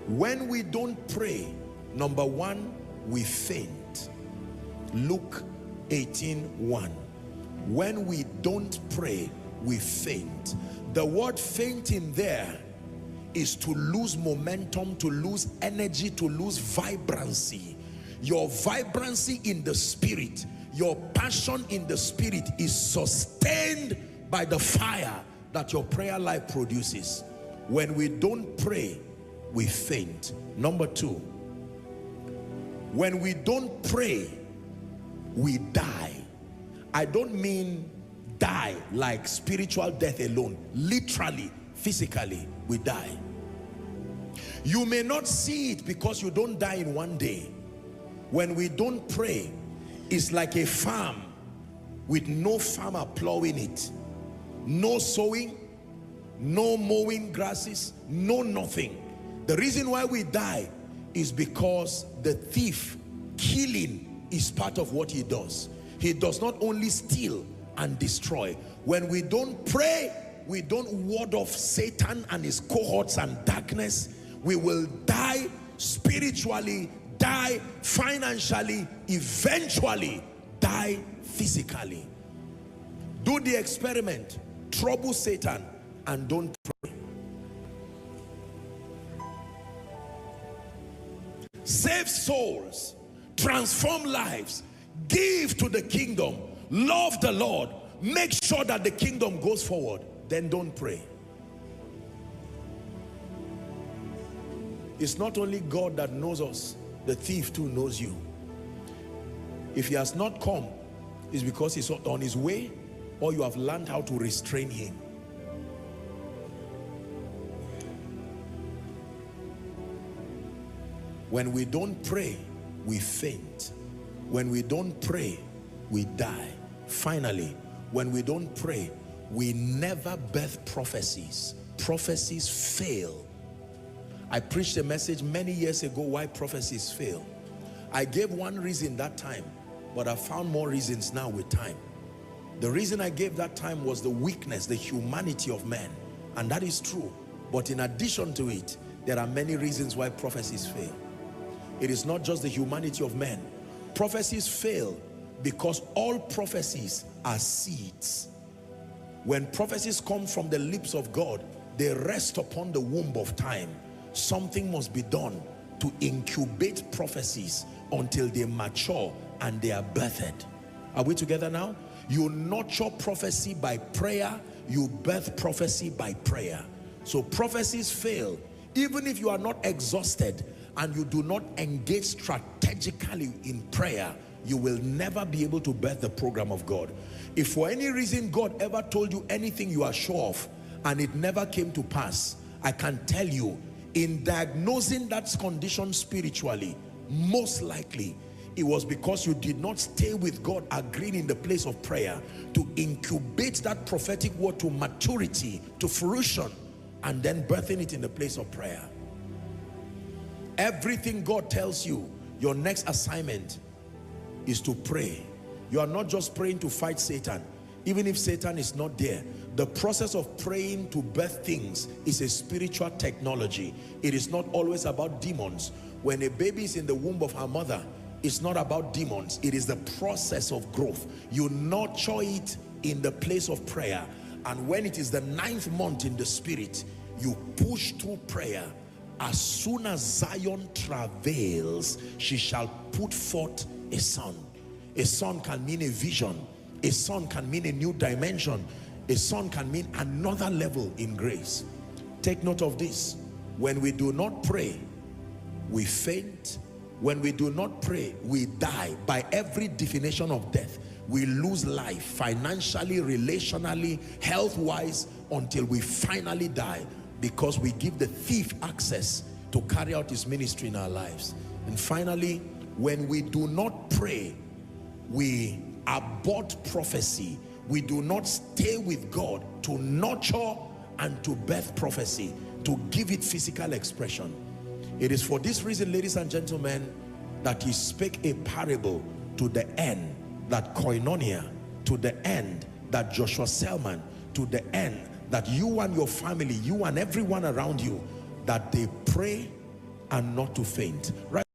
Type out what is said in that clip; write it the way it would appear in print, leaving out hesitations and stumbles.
When we don't pray, number one, we faint. Luke 18:1. When we don't pray, we faint. The word fainting there is to lose momentum, to lose energy, to lose vibrancy. Your vibrancy in the spirit, your passion in the spirit is sustained by the fire that your prayer life produces. When we don't pray, we faint. Number two, when we don't pray, we die. I don't mean die like spiritual death alone. Literally, physically, we die. You may not see it because you don't die in one day. When we don't pray, it's like a farm with no farmer plowing it. No sowing, no mowing grasses, no nothing. The reason why we die is because the thief, killing is part of what he does. He does not only steal and destroy. When we don't pray, we don't ward off Satan and his cohorts and darkness, we will die spiritually, die financially, eventually die physically. Do the experiment. Trouble Satan and don't pray. Save souls, transform lives, give to the kingdom, love the Lord, make sure that the kingdom goes forward, then don't pray. It's not only God that knows us, the thief too knows you. If he has not come, it's because he's on his way, or you have learned how to restrain him. When we don't pray, we faint. When we don't pray, we die. Finally, when we don't pray, we never birth prophecies. Prophecies fail. I preached a message many years ago why prophecies fail. I gave one reason that time, but I found more reasons now with time. The reason I gave that time was the weakness, the humanity of man, and that is true. But in addition to it, there are many reasons why prophecies fail. It is not just the humanity of men. Prophecies fail because all prophecies are seeds. When prophecies come from the lips of God, they rest upon the womb of time. Something must be done to incubate prophecies until they mature and they are birthed. Are we together now? You nurture prophecy by prayer, you birth prophecy by prayer. So prophecies fail. Even if you are not exhausted and you do not engage strategically in prayer, you will never be able to birth the program of God. If for any reason God ever told you anything you are sure of and it never came to pass, I can tell you, in diagnosing that condition spiritually, most likely it was because you did not stay with God, agreeing in the place of prayer to incubate that prophetic word to maturity, to fruition, and then birthing it in the place of prayer. Everything God tells you, your next assignment is to pray. You are not just praying to fight Satan. Even if Satan is not there, the process of praying to birth things is a spiritual technology. It is not always about demons. When a baby is in the womb of her mother, it's not about demons. It is the process of growth. You nurture it in the place of prayer. And when it is the 9th month in the spirit, you push through prayer. As soon as Zion travails, she shall put forth a son. A son can mean a vision. A son can mean a new dimension. A son can mean another level in grace. Take note of this. When we do not pray, we faint. When we do not pray, we die. By every definition of death, we lose life financially, relationally, health-wise, until we finally die, because we give the thief access to carry out his ministry in our lives. And finally, when we do not pray, we abort prophecy. We do not stay with God to nurture and to birth prophecy, to give it physical expression. It is for this reason, ladies and gentlemen, that he spake a parable to the end that Koinonia, to the end that Joshua Selman, to the end that you and your family, you and everyone around you, that they pray and not to faint. Right?